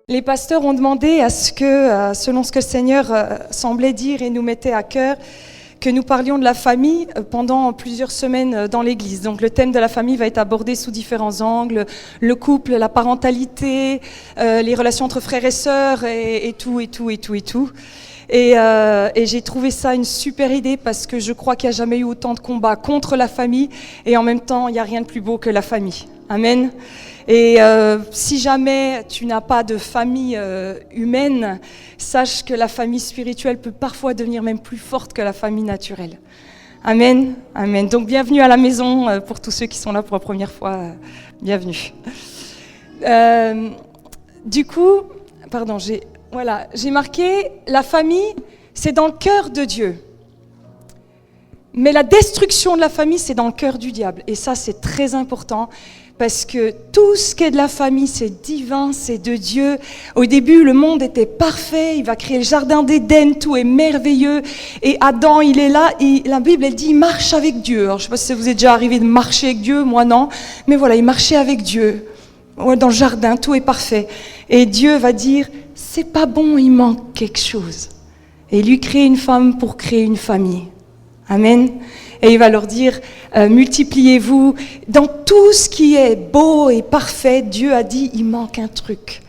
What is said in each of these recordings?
Les pasteurs ont demandé à ce que, selon ce que le Seigneur semblait dire et nous mettait à cœur, que nous parlions de la famille pendant plusieurs semaines dans l'Église. Donc le thème de la famille va être abordé sous différents angles, le couple, la parentalité, les relations entre frères et sœurs et tout. Et j'ai trouvé ça une super idée parce que je crois qu'il n'y a jamais eu autant de combats contre la famille et en même temps, il n'y a rien de plus beau que la famille. Amen. Et si jamais tu n'as pas de famille humaine, sache que la famille spirituelle peut parfois devenir même plus forte que la famille naturelle. Amen. Amen. Donc bienvenue à la maison pour tous ceux qui sont là pour la première fois. Bienvenue. J'ai marqué la famille, c'est dans le cœur de Dieu. Mais la destruction de la famille, c'est dans le cœur du diable. Et ça, c'est très important. Parce que tout ce qui est de la famille, c'est divin, c'est de Dieu. Au début, le monde était parfait. Il va créer le jardin d'Éden, tout est merveilleux. Et Adam, il est là. Et la Bible, elle dit, il marche avec Dieu. Alors, je ne sais pas si vous êtes déjà arrivé de marcher avec Dieu, moi non. Mais voilà, il marchait avec Dieu. Dans le jardin, tout est parfait. Et Dieu va dire, c'est pas bon, il manque quelque chose. Et il lui crée une femme pour créer une famille. Amen. Et il va leur dire, multipliez-vous. Dans tout ce qui est beau et parfait, Dieu a dit, il manque un truc.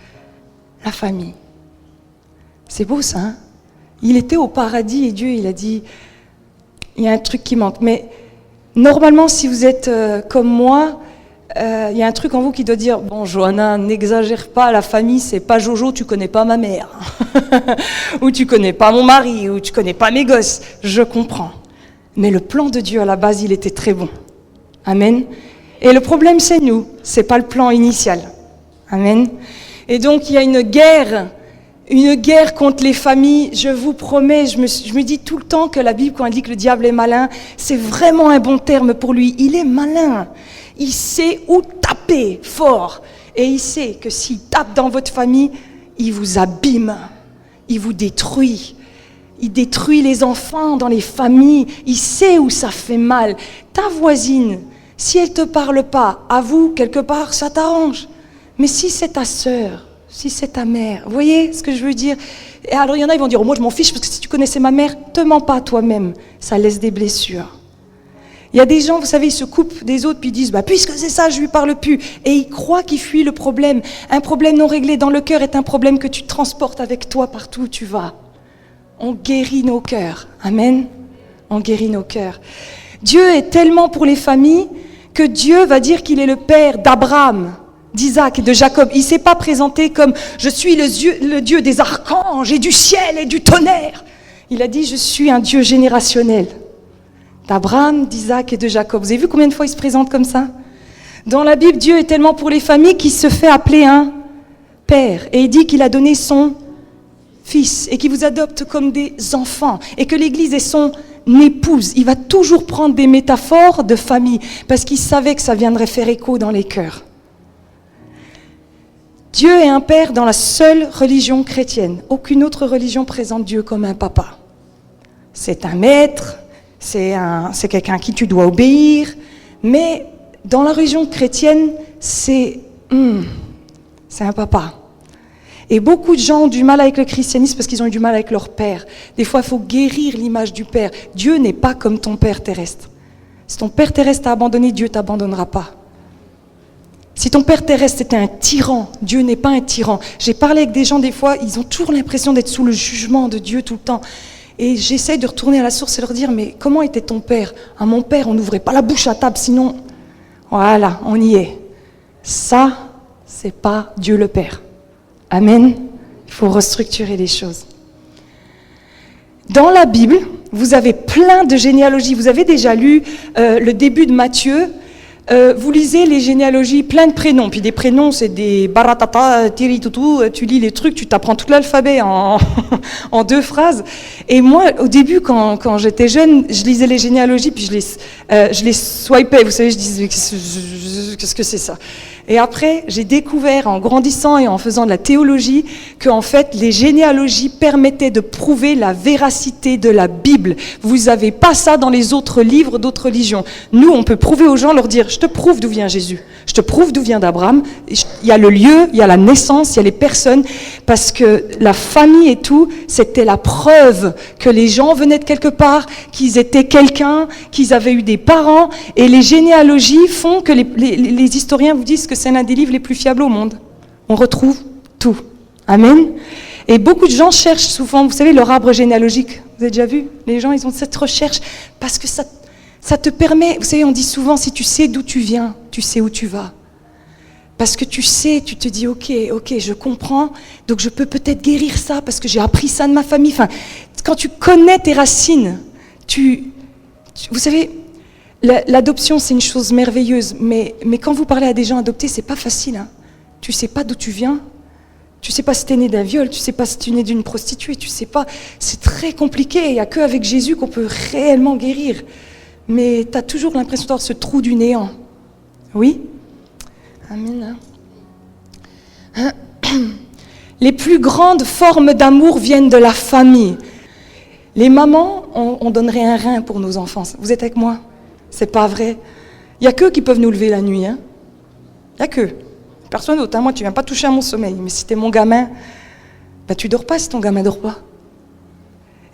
La famille. C'est beau ça, hein? Il était au paradis et Dieu, il a dit, il y a un truc qui manque. Mais normalement, si vous êtes comme moi, il y a un truc en vous qui doit dire, bon, Johanna, n'exagère pas, la famille, c'est pas Jojo, tu connais pas ma mère. Ou tu connais pas mon mari, ou tu connais pas mes gosses. Je comprends. Mais le plan de Dieu, à la base, il était très bon. Amen. Et le problème, c'est nous. C'est pas le plan initial. Amen. Et donc, il y a une guerre contre les familles. Je vous promets, je me dis tout le temps que la Bible, quand elle dit que le diable est malin, c'est vraiment un bon terme pour lui. Il est malin. Il sait où taper fort. Et il sait que s'il tape dans votre famille, il vous abîme. Il vous détruit. Il détruit les enfants dans les familles. Il sait où ça fait mal. Ta voisine, si elle ne te parle pas, avoue, quelque part, ça t'arrange. Mais si c'est ta sœur, si c'est ta mère, vous voyez ce que je veux dire? Et alors il y en a, ils vont dire, oh, moi je m'en fiche, parce que si tu connaissais ma mère, te mens pas toi-même. Ça laisse des blessures. Il y a des gens, vous savez, ils se coupent des autres, puis ils disent, puisque c'est ça, je lui parle plus. Et ils croient qu'ils fuient le problème. Un problème non réglé dans le cœur est un problème que tu transportes avec toi partout où tu vas. On guérit nos cœurs. Amen. On guérit nos cœurs. Dieu est tellement pour les familles que Dieu va dire qu'il est le père d'Abraham, d'Isaac et de Jacob. Il ne s'est pas présenté comme « je suis le Dieu des archanges et du ciel et du tonnerre ». Il a dit « je suis un Dieu générationnel ». D'Abraham, d'Isaac et de Jacob. Vous avez vu combien de fois il se présente comme ça? Dans la Bible, Dieu est tellement pour les familles qu'il se fait appeler un père. Et il dit qu'il a donné son fils et qui vous adopte comme des enfants et que l'Église est son épouse. Il va toujours prendre des métaphores de famille parce qu'il savait que ça viendrait faire écho dans les cœurs. Dieu est un père dans la seule religion chrétienne. Aucune autre religion présente Dieu comme un papa. C'est un maître, c'est quelqu'un à qui tu dois obéir, mais dans la religion chrétienne, c'est un papa. Et beaucoup de gens ont du mal avec le christianisme parce qu'ils ont eu du mal avec leur père. Des fois, il faut guérir l'image du père. Dieu n'est pas comme ton père terrestre. Si ton père terrestre t'a abandonné, Dieu ne t'abandonnera pas. Si ton père terrestre était un tyran, Dieu n'est pas un tyran. J'ai parlé avec des gens, des fois, ils ont toujours l'impression d'être sous le jugement de Dieu tout le temps. Et j'essaye de retourner à la source et leur dire, mais comment était ton père? À mon père, on n'ouvrait pas la bouche à table, sinon, voilà, on y est. Ça, c'est pas Dieu le Père. Amen. Il faut restructurer les choses. Dans la Bible, vous avez plein de généalogies. Vous avez déjà lu le début de Matthieu. Vous lisez les généalogies, plein de prénoms. Puis des prénoms, c'est des baratata, tiritoutou. Tu lis les trucs, tu t'apprends tout l'alphabet en 2 phrases. Et moi, au début, quand j'étais jeune, je lisais les généalogies, puis je les swipais. Vous savez, je disais, qu'est-ce que c'est ça? Et après, j'ai découvert, en grandissant et en faisant de la théologie, qu'en fait, les généalogies permettaient de prouver la véracité de la Bible. Vous n'avez pas ça dans les autres livres d'autres religions. Nous, on peut prouver aux gens, leur dire, je te prouve d'où vient Jésus. Je te prouve d'où vient d'Abraham. Il y a le lieu, il y a la naissance, il y a les personnes. Parce que la famille et tout, c'était la preuve que les gens venaient de quelque part, qu'ils étaient quelqu'un, qu'ils avaient eu des parents. Et les généalogies font que les historiens vous disent que c'est l'un des livres les plus fiables au monde. On retrouve tout. Amen. Et beaucoup de gens cherchent souvent, vous savez, leur arbre généalogique. Vous avez déjà vu? Les gens, ils ont cette recherche parce que ça te permet, vous savez, on dit souvent, si tu sais d'où tu viens, tu sais où tu vas. Parce que tu sais, tu te dis, ok, je comprends, donc je peux peut-être guérir ça parce que j'ai appris ça de ma famille. Enfin, quand tu connais tes racines, vous savez, l'adoption, c'est une chose merveilleuse, mais quand vous parlez à des gens adoptés, c'est pas facile. Hein. Tu sais pas d'où tu viens. Tu sais pas si tu es né d'un viol, tu sais pas si tu es né d'une prostituée, tu sais pas. C'est très compliqué. Il n'y a qu'avec Jésus qu'on peut réellement guérir. Mais tu as toujours l'impression d'avoir ce trou du néant. Oui? Amen. Les plus grandes formes d'amour viennent de la famille. Les mamans, on donnerait un rein pour nos enfants. Vous êtes avec moi? C'est pas vrai. Il n'y a qu'eux qui peuvent nous lever la nuit. Hein? Il n'y a qu'eux. Personne d'autre, hein. Moi, tu ne viens pas toucher à mon sommeil. Mais si tu es mon gamin, tu ne dors pas si ton gamin ne dort pas.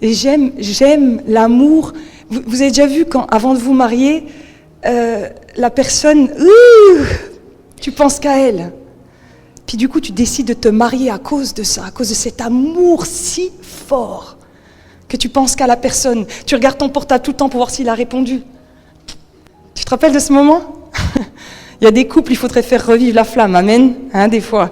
Et j'aime l'amour. Vous avez déjà vu, avant de vous marier, la personne, tu penses qu'à elle. Puis du coup, tu décides de te marier à cause de ça, à cause de cet amour si fort, que tu penses qu'à la personne. Tu regardes ton portable tout le temps pour voir s'il a répondu. Tu te rappelles de ce moment? Il y a des couples, il faudrait faire revivre la flamme, amen, hein, des fois.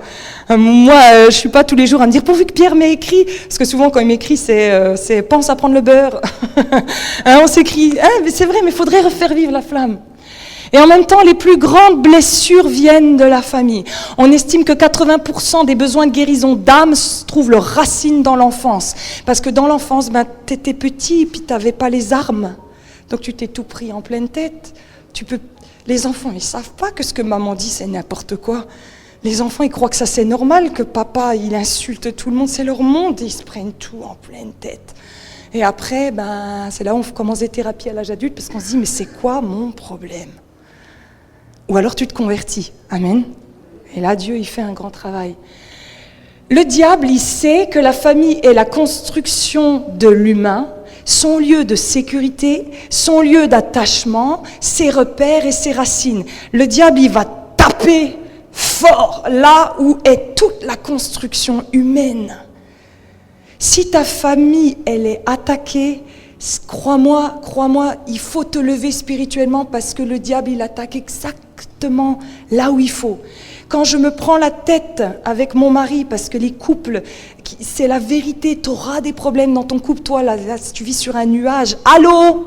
Moi, je ne suis pas tous les jours à me dire, pourvu que Pierre m'ait écrit, parce que souvent quand il m'écrit, c'est pense à prendre le beurre. Hein, on s'écrit, mais c'est vrai, mais il faudrait refaire vivre la flamme. Et en même temps, les plus grandes blessures viennent de la famille. On estime que 80% des besoins de guérison d'âme trouvent leurs racines dans l'enfance. Parce que dans l'enfance, tu étais petit et puis tu n'avais pas les armes. Donc tu t'es tout pris en pleine tête. Les enfants, ils ne savent pas que ce que maman dit, c'est n'importe quoi. Les enfants, ils croient que ça, c'est normal, que papa, il insulte tout le monde. C'est leur monde, ils se prennent tout en pleine tête. Et après, c'est là où on commence des thérapies à l'âge adulte, parce qu'on se dit, mais c'est quoi mon problème? Ou alors tu te convertis. Amen. Et là, Dieu, il fait un grand travail. Le diable, il sait que la famille est la construction de l'humain, son lieu de sécurité, son lieu d'attachement, ses repères et ses racines. Le diable, il va taper fort là où est toute la construction humaine. Si ta famille, elle est attaquée, crois-moi, il faut te lever spirituellement parce que le diable, il attaque exactement là où il faut. Quand je me prends la tête avec mon mari, parce que les couples, c'est la vérité, tu auras des problèmes dans ton couple, toi, là, si tu vis sur un nuage, allô?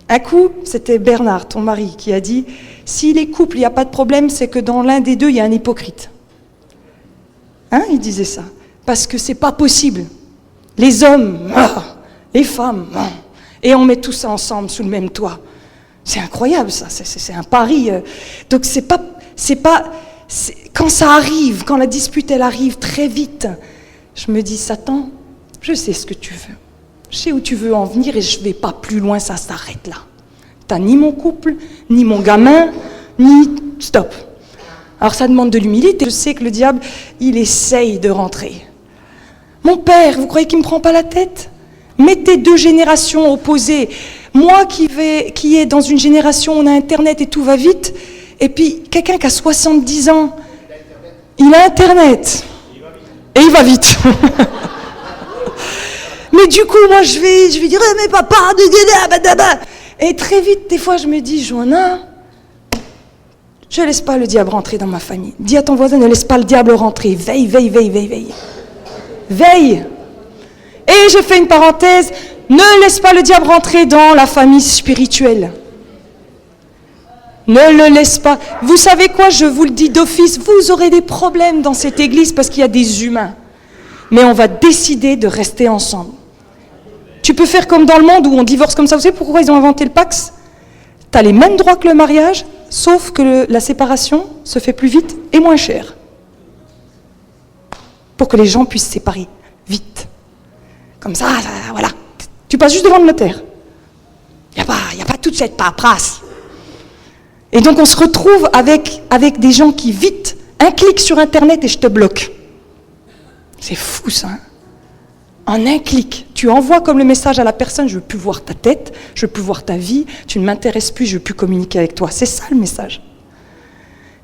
Un coup, c'était Bernard, ton mari, qui a dit, si les couples, il n'y a pas de problème, c'est que dans l'un des deux, il y a un hypocrite. Hein, il disait ça. Parce que c'est pas possible. Les hommes, les femmes, et on met tout ça ensemble sous le même toit. C'est incroyable ça, c'est un pari. Donc quand ça arrive, quand la dispute elle arrive très vite, je me dis Satan, je sais ce que tu veux, je sais où tu veux en venir et je vais pas plus loin, ça s'arrête là. T'as ni mon couple, ni mon gamin, ni stop. Alors ça demande de l'humilité. Je sais que le diable, il essaye de rentrer. Mon père, vous croyez qu'il me prend pas la tête? Mettez deux générations opposées. Moi qui est dans une génération où on a Internet et tout va vite, et puis quelqu'un qui a 70 ans, il a Internet. Et il va vite. Mais du coup, moi je vais dire, mais papa, et très vite, des fois je me dis, Joanna, je ne laisse pas le diable rentrer dans ma famille. Dis à ton voisin, ne laisse pas le diable rentrer. Veille. Veille. Et je fais une parenthèse, ne laisse pas le diable rentrer dans la famille spirituelle. Ne le laisse pas. Vous savez quoi, je vous le dis d'office, vous aurez des problèmes dans cette église parce qu'il y a des humains. Mais on va décider de rester ensemble. Tu peux faire comme dans le monde où on divorce comme ça. Vous savez pourquoi ils ont inventé le Pax? Tu as les mêmes droits que le mariage, sauf que la séparation se fait plus vite et moins cher. Pour que les gens puissent se séparer vite. Comme ça, voilà. Tu passes juste devant le notaire. Il n'y a pas toute cette paperasse. Et donc on se retrouve avec des gens qui, vite, un clic sur Internet et je te bloque. C'est fou ça. En un clic, tu envoies comme le message à la personne, je ne veux plus voir ta tête, je ne veux plus voir ta vie, tu ne m'intéresses plus, je ne veux plus communiquer avec toi. C'est ça le message.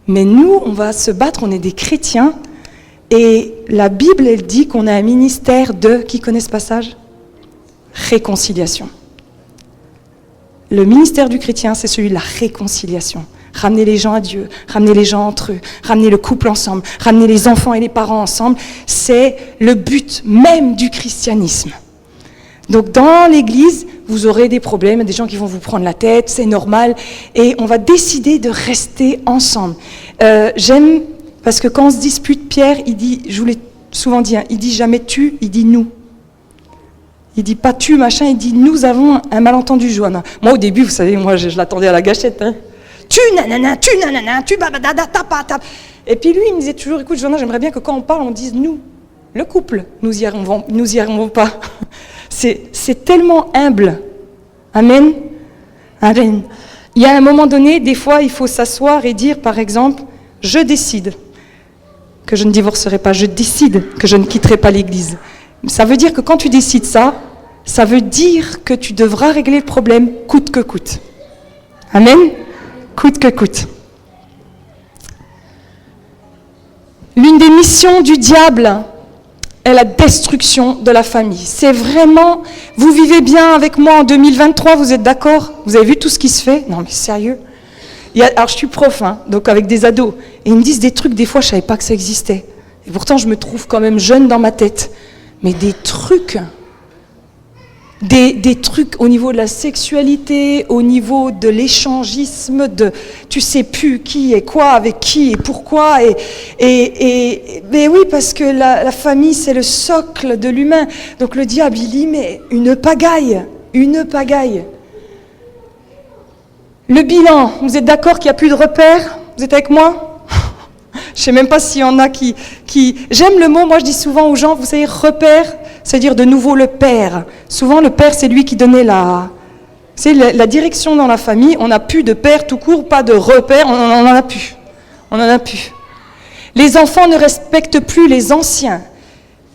Mais nous, on va se battre, on est des chrétiens, et la Bible, elle dit qu'on a un ministère de, qui connaît ce passage ? Réconciliation. Le ministère du chrétien, c'est celui de la réconciliation. Ramener les gens à Dieu, ramener les gens entre eux, ramener le couple ensemble, ramener les enfants et les parents ensemble, c'est le but même du christianisme. Donc dans l'église, vous aurez des problèmes, des gens qui vont vous prendre la tête, c'est normal, et on va décider de rester ensemble. J'aime, parce que quand on se dispute, Pierre, il dit, je vous l'ai souvent dit, hein, il dit jamais tu, il dit nous. Il dit pas tu, machin, il dit nous avons un malentendu, Johanna. Moi au début, vous savez, moi je l'attendais à la gâchette, hein. Tu nanana, tu babadada, tap. Et puis lui, il me disait toujours, écoute Johanna, j'aimerais bien que quand on parle, on dise nous, le couple, nous y arriverons pas. C'est tellement humble. Amen. Amen. Il y a un moment donné, des fois, il faut s'asseoir et dire, par exemple, je décide que je ne divorcerai pas, je décide que je ne quitterai pas l'église. Ça veut dire que quand tu décides ça, ça veut dire que tu devras régler le problème coûte que coûte. Amen. Coûte que coûte. L'une des missions du diable est la destruction de la famille. C'est vraiment... Vous vivez bien avec moi en 2023, vous êtes d'accord ? Vous avez vu tout ce qui se fait ? Non mais sérieux ? Alors je suis prof, hein, donc avec des ados, et ils me disent des trucs, des fois je ne savais pas que ça existait. Et pourtant je me trouve quand même jeune dans ma tête. Mais des trucs au niveau de la sexualité, au niveau de l'échangisme, de tu sais plus qui est quoi, avec qui et pourquoi. Mais oui, parce que la famille, c'est le socle de l'humain. Donc le diable, il dit, mais une pagaille. Le bilan, vous êtes d'accord qu'il n'y a plus de repères ? Vous êtes avec moi ? Je ne sais même pas s'il y en a qui... J'aime le mot, moi je dis souvent aux gens, vous savez, repère, c'est-à-dire de nouveau le père. Souvent le père, c'est lui qui donnait la direction dans la famille. On n'a plus de père tout court, pas de repère, on n'en a plus. On n'en a plus. Les enfants ne respectent plus les anciens.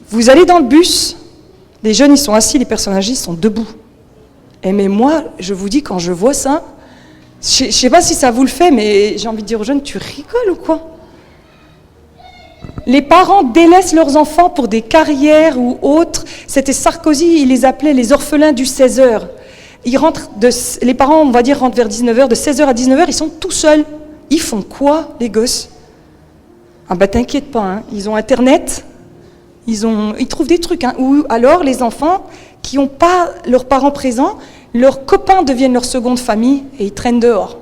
Vous allez dans le bus, les jeunes ils sont assis, les personnes âgées ils sont debout. Et mais moi, je vous dis, quand je vois ça, je ne sais pas si ça vous le fait, mais j'ai envie de dire aux jeunes, tu rigoles ou quoi ? Les parents délaissent leurs enfants pour des carrières ou autres. C'était Sarkozy, il les appelait les orphelins du 16h. Les parents, on va dire, rentrent vers 19h, de 16h à 19h, ils sont tout seuls. Ils font quoi, les gosses ? Ah bah t'inquiète pas, hein. Ils ont Internet, ils trouvent des trucs. Hein. Ou alors, les enfants qui n'ont pas leurs parents présents, leurs copains deviennent leur seconde famille et ils traînent dehors.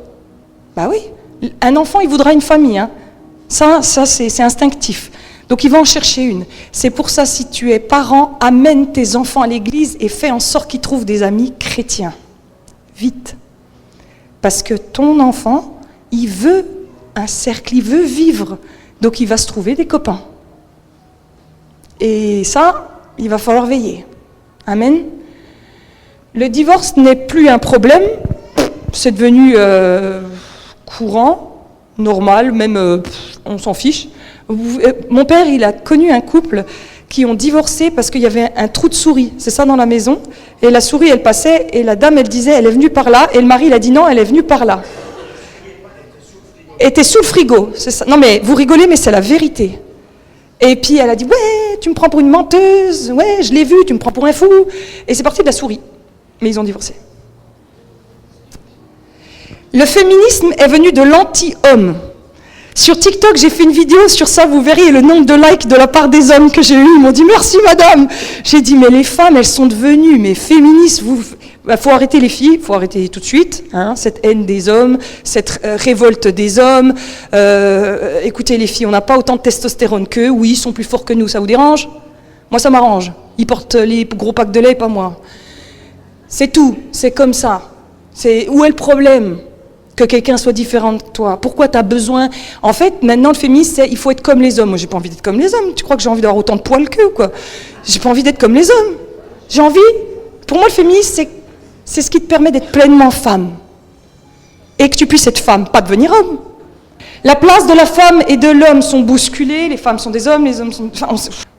Bah oui, un enfant, il voudra une famille, hein. Ça c'est instinctif. Donc ils vont en chercher une. C'est pour ça, si tu es parent, amène tes enfants à l'église et fais en sorte qu'ils trouvent des amis chrétiens. Vite. Parce que ton enfant, il veut un cercle, il veut vivre. Donc il va se trouver des copains. Et ça, il va falloir veiller. Amen. Le divorce n'est plus un problème. C'est devenu courant. Normal, même on s'en fiche. Mon père, il a connu un couple qui ont divorcé parce qu'il y avait un trou de souris, c'est ça, dans la maison. Et la souris, elle passait, et la dame, elle disait, elle est venue par là, et le mari, il a dit non, elle est venue par là. Elle était sous le frigo, c'est ça. Non mais, vous rigolez, mais c'est la vérité. Et puis elle a dit, ouais, tu me prends pour une menteuse, ouais, je l'ai vu, tu me prends pour un fou. Et c'est parti de la souris. Mais ils ont divorcé. Le féminisme est venu de l'anti-homme. Sur TikTok, j'ai fait une vidéo sur ça, vous verrez le nombre de likes de la part des hommes que j'ai eu. Ils m'ont dit « Merci madame ». J'ai dit « Mais les femmes, elles sont devenues mais féministes. Faut arrêter les filles, faut arrêter tout de suite, hein, cette haine des hommes, cette révolte des hommes. Écoutez les filles, on n'a pas autant de testostérone qu'eux. Oui, ils sont plus forts que nous, ça vous dérange ? Moi, ça m'arrange. Ils portent les gros packs de lait, pas moi. C'est tout, c'est comme ça. Où est le problème ? Que quelqu'un soit différent de toi. Pourquoi tu as besoin... En fait, maintenant, le féminisme, c'est il faut être comme les hommes. Moi, j'ai pas envie d'être comme les hommes. Tu crois que j'ai envie d'avoir autant de poils qu'eux, quoi ? J'ai pas envie d'être comme les hommes. J'ai envie... Pour moi, le féminisme, c'est ce qui te permet d'être pleinement femme. et que tu puisses être femme, pas devenir homme. La place de la femme et de l'homme sont bousculées, les femmes sont des hommes, les hommes sont...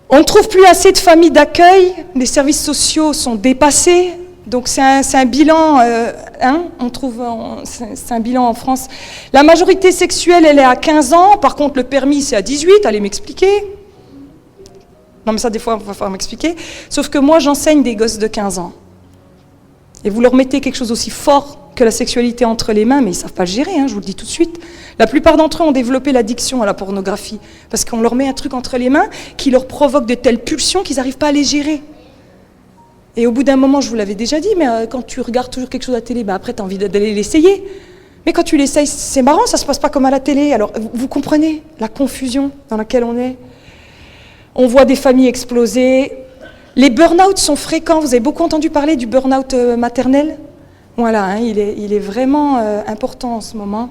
On ne trouve plus assez de familles d'accueil, les services sociaux sont dépassés, donc c'est un bilan, c'est un bilan en France. La majorité sexuelle, elle est à 15 ans, par contre le permis c'est à 18, allez m'expliquer. Non mais ça des fois il va falloir m'expliquer, sauf que moi j'enseigne des gosses de 15 ans. Et vous leur mettez quelque chose aussi fort que la sexualité entre les mains, mais ils ne savent pas le gérer, je vous le dis tout de suite. La plupart d'entre eux ont développé l'addiction à la pornographie, parce qu'on leur met un truc entre les mains qui leur provoque de telles pulsions qu'ils n'arrivent pas à les gérer. Et au bout d'un moment, je vous l'avais déjà dit, mais quand tu regardes toujours quelque chose à la télé, après tu as envie d'aller l'essayer. Mais quand tu l'essayes, c'est marrant, ça ne se passe pas comme à la télé. Alors vous comprenez la confusion dans laquelle on est. On voit des familles exploser. Les burn-out sont fréquents. Vous avez beaucoup entendu parler du burn-out maternel ? Voilà, il est vraiment important en ce moment.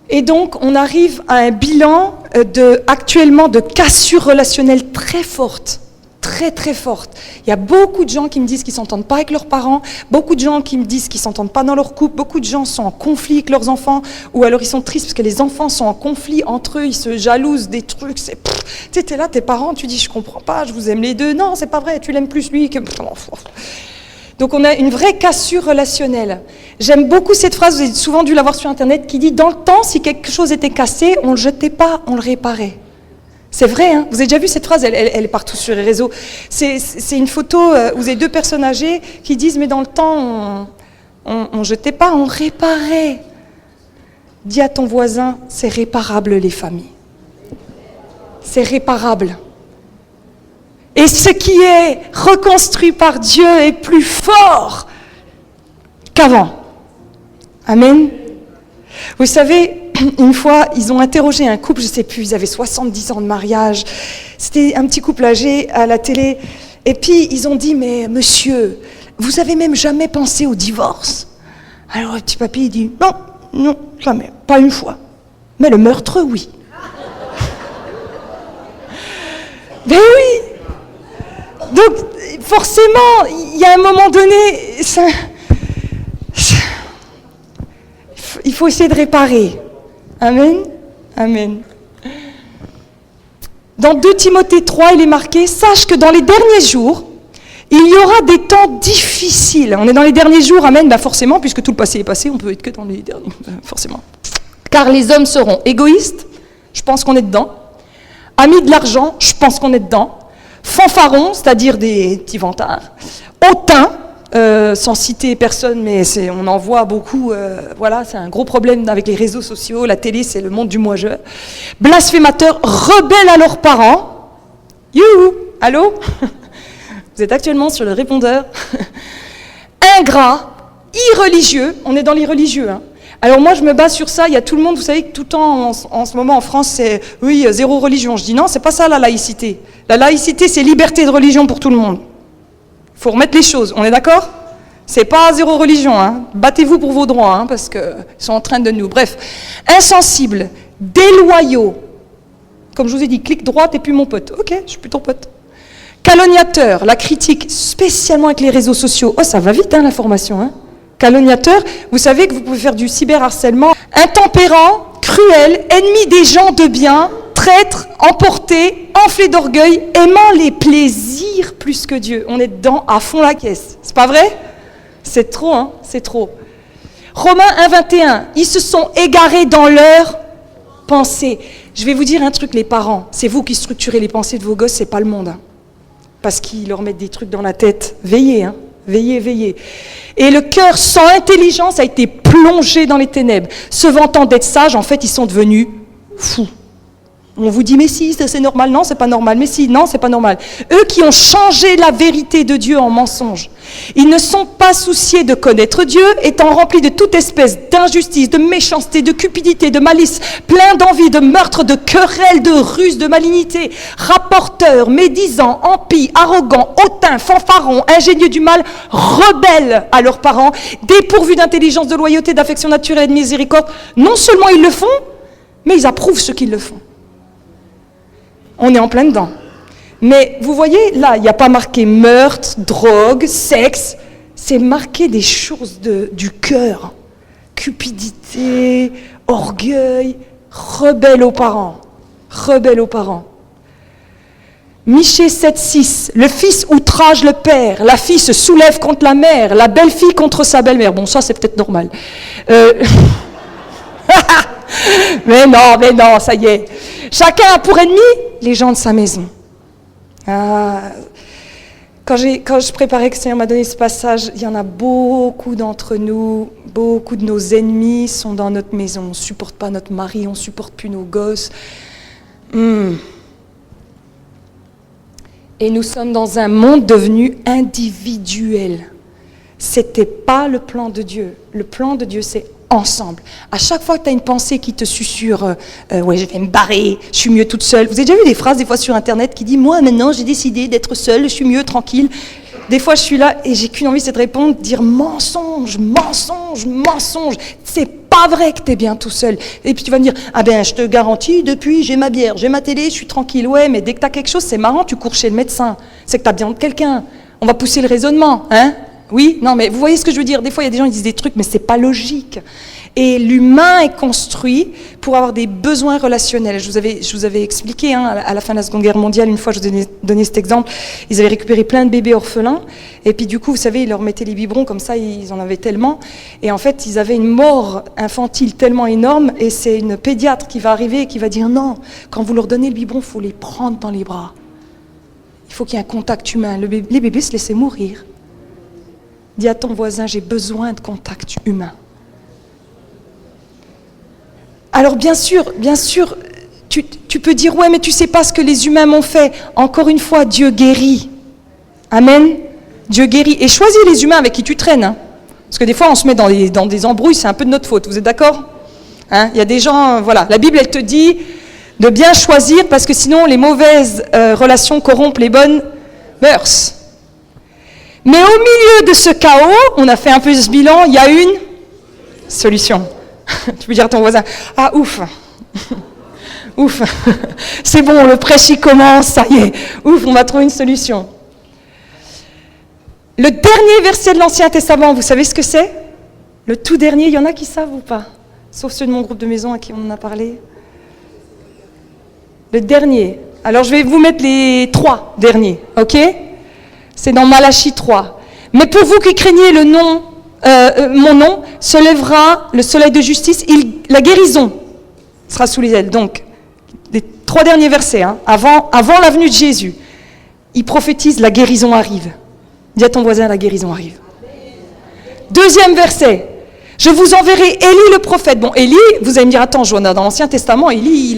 Et donc, on arrive à un bilan actuellement de cassures relationnelles très fortes. Très, très fortes. Il y a beaucoup de gens qui me disent qu'ils ne s'entendent pas avec leurs parents, beaucoup de gens qui me disent qu'ils ne s'entendent pas dans leur couple, beaucoup de gens sont en conflit avec leurs enfants, ou alors ils sont tristes parce que les enfants sont en conflit entre eux, ils se jalousent des trucs. Tu sais, t'es là, tes parents, tu dis, je comprends pas, je vous aime les deux. Non, c'est pas vrai, tu l'aimes plus lui que... Donc on a une vraie cassure relationnelle. J'aime beaucoup cette phrase, vous avez souvent dû la voir sur Internet, qui dit « Dans le temps, si quelque chose était cassé, on ne le jetait pas, on le réparait ». C'est vrai, vous avez déjà vu cette phrase, elle est partout sur les réseaux. C'est une photo où vous avez deux personnes âgées qui disent « Mais dans le temps, on ne jetait pas, on réparait ». Dis à ton voisin, c'est réparable les familles. C'est réparable. Et ce qui est reconstruit par Dieu est plus fort qu'avant. Amen. Vous savez, une fois, ils ont interrogé un couple, je ne sais plus, ils avaient 70 ans de mariage. C'était un petit couple âgé à la télé. Et puis, ils ont dit, mais monsieur, vous avez même jamais pensé au divorce? Alors, le petit papy, il dit, non, jamais, pas une fois. Mais le meurtre, oui. Ben oui. Donc, forcément, il y a un moment donné, il faut essayer de réparer. Amen. Amen. Dans 2 Timothée 3, il est marqué « Sache que dans les derniers jours, il y aura des temps difficiles. » On est dans les derniers jours, amen, forcément, puisque tout le passé est passé, on peut être que dans les derniers, forcément. « Car les hommes seront égoïstes, je pense qu'on est dedans, amis de l'argent, je pense qu'on est dedans, fanfarons, c'est-à-dire des petits vantards, hautains, sans citer personne, mais on en voit beaucoup, voilà, c'est un gros problème avec les réseaux sociaux, la télé, c'est le monde du moi-je, blasphémateurs, rebelles à leurs parents, youhou, allô? Vous êtes actuellement sur le répondeur, ingrats, irreligieux, on est dans l'irreligieux, Alors moi je me base sur ça, il y a tout le monde, vous savez que tout le temps en ce moment en France c'est, oui, 0 religion, je dis non, c'est pas ça la laïcité. La laïcité c'est liberté de religion pour tout le monde. Il faut remettre les choses, on est d'accord? C'est pas 0 religion, battez-vous pour vos droits, parce qu'ils sont en train de nous... Bref, insensibles, déloyaux, comme je vous ai dit, clique droite et puis mon pote. Ok, je suis plus ton pote. Calomniateur, la critique, spécialement avec les réseaux sociaux. Oh, ça va vite l'information, Calomniateur, vous savez que vous pouvez faire du cyberharcèlement. Intempérant, cruel, ennemi des gens de bien, traître, emporté, enflé d'orgueil, aimant les plaisirs plus que Dieu. On est dedans à fond la caisse. C'est pas vrai? C'est trop, c'est trop. Romains 1,21, ils se sont égarés dans leurs pensées. Je vais vous dire un truc, les parents, c'est vous qui structurez les pensées de vos gosses, c'est pas le monde. Parce qu'ils leur mettent des trucs dans la tête. Veillez, veillez, veillez. Et le cœur sans intelligence a été plongé dans les ténèbres. Se vantant d'être sages, en fait, ils sont devenus fous. On vous dit, mais si, c'est normal. Non, c'est pas normal. Mais si, non, c'est pas normal. Eux qui ont changé la vérité de Dieu en mensonge. Ils ne sont pas souciés de connaître Dieu, étant remplis de toute espèce d'injustice, de méchanceté, de cupidité, de malice, plein d'envie, de meurtre, de querelles, de ruse, de malignité, rapporteurs, médisants, impies, arrogants, hautains, fanfarons, ingénieux du mal, rebelles à leurs parents, dépourvus d'intelligence, de loyauté, d'affection naturelle et de miséricorde. Non seulement ils le font, mais ils approuvent ceux qui le font. On est en plein dedans. Mais vous voyez, là, il n'y a pas marqué meurtre, drogue, sexe. c'est marquer des choses du cœur. Cupidité, orgueil, rebelle aux parents. Rebelle aux parents. Michée 7,6, le fils outrage le père, la fille se soulève contre la mère, la belle-fille contre sa belle-mère. Bon, ça c'est peut-être normal. Mais non, ça y est. Chacun a pour ennemi les gens de sa maison. Quand je préparais que le Seigneur m'a donné ce passage, il y en a beaucoup d'entre nous, beaucoup de nos ennemis sont dans notre maison. On ne supporte pas notre mari, on ne supporte plus nos gosses. Et nous sommes dans un monde devenu individuel. C'était pas le plan de Dieu. Le plan de Dieu, c'est ensemble. À chaque fois que tu as une pensée qui te susurre, ouais, je vais me barrer, je suis mieux toute seule. Vous avez déjà vu des phrases des fois sur Internet qui disent, moi maintenant j'ai décidé d'être seule, je suis mieux tranquille. Des fois je suis là et j'ai qu'une envie, c'est de répondre, dire mensonge, mensonge, mensonge. C'est pas vrai que tu es bien tout seul. Et puis tu vas me dire, ah ben je te garantis, depuis j'ai ma bière, j'ai ma télé, je suis tranquille. Ouais, mais dès que tu as quelque chose, c'est marrant, tu cours chez le médecin. C'est que tu as besoin de quelqu'un. On va pousser le raisonnement, hein? Oui, non, mais vous voyez ce que je veux dire. Des fois, il y a des gens qui disent des trucs, mais c'est pas logique. Et l'humain est construit pour avoir des besoins relationnels. Je vous avais expliqué, hein, à la fin de la Seconde Guerre mondiale, une fois, je vous ai donné cet exemple, ils avaient récupéré plein de bébés orphelins, et puis du coup, vous savez, ils leur mettaient les biberons, comme ça, ils en avaient tellement, et en fait, ils avaient une mort infantile tellement énorme, et c'est une pédiatre qui va arriver et qui va dire, non, quand vous leur donnez le biberon, il faut les prendre dans les bras. Il faut qu'il y ait un contact humain. Les bébés se laissaient mourir. Dis à ton voisin, j'ai besoin de contact humain. Alors bien sûr, tu peux dire, ouais, mais tu sais pas ce que les humains m'ont fait. Encore une fois, Dieu guérit. Amen. Dieu guérit. Et choisis les humains avec qui tu traînes. Hein. Parce que des fois, on se met dans des embrouilles, c'est un peu de notre faute. Vous êtes d'accord? Hein, y a des gens, voilà. La Bible, elle te dit de bien choisir, parce que sinon, les mauvaises relations corrompent les bonnes mœurs. Mais au milieu de ce chaos, on a fait un peu ce bilan, il y a une solution. Tu peux dire à ton voisin, ah ouf, ouf, c'est bon, le prêche il commence, ça y est, ouf, on va trouver une solution. Le dernier verset de l'Ancien Testament, vous savez ce que c'est? Le tout dernier, il y en a qui savent ou pas? Sauf ceux de mon groupe de maison à qui on en a parlé. Le dernier, alors je vais vous mettre les 3 derniers, ok? C'est dans Malachie 3. Mais pour vous qui craignez mon nom, se lèvera le soleil de justice, la guérison sera sous les ailes. Donc, les 3 derniers versets, hein, avant la venue de Jésus, il prophétise, la guérison arrive. Dis à ton voisin, la guérison arrive. 2e verset, je vous enverrai Élie le prophète. Bon, Élie, vous allez me dire, attends, Joanna, dans l'Ancien Testament, Élie,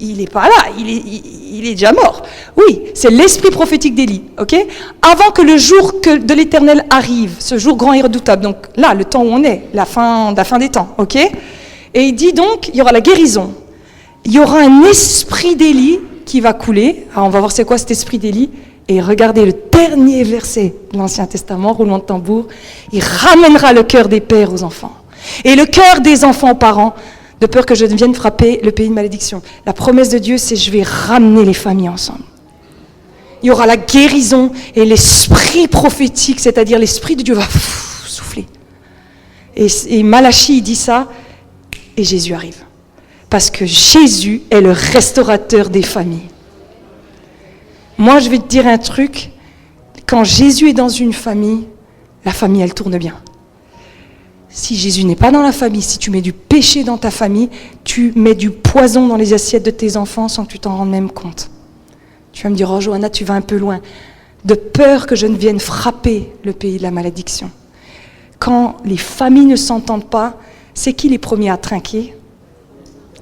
il est pas là, il est déjà mort. Oui, c'est l'esprit prophétique d'Élie, ok? Avant que le jour de l'Éternel arrive, ce jour grand et redoutable, donc là, le temps où on est, la fin des temps, ok? Et il dit donc, il y aura la guérison, il y aura un esprit d'Élie qui va couler. Alors on va voir c'est quoi cet esprit d'Élie. Et regardez le dernier verset de l'Ancien Testament, roulement de tambour, il ramènera le cœur des pères aux enfants et le cœur des enfants aux parents, de peur que je ne vienne frapper le pays de malédiction. La promesse de Dieu, c'est je vais ramener les familles ensemble. Il y aura la guérison et l'esprit prophétique, c'est-à-dire l'esprit de Dieu va souffler. Et Malachie, il dit ça, et Jésus arrive. Parce que Jésus est le restaurateur des familles. Moi, je vais te dire un truc, quand Jésus est dans une famille, la famille, elle tourne bien. Si Jésus n'est pas dans la famille, si tu mets du péché dans ta famille, tu mets du poison dans les assiettes de tes enfants sans que tu t'en rendes même compte. Tu vas me dire, oh Joanna, tu vas un peu loin. De peur que je ne vienne frapper le pays de la malédiction. Quand les familles ne s'entendent pas, c'est qui les premiers à trinquer?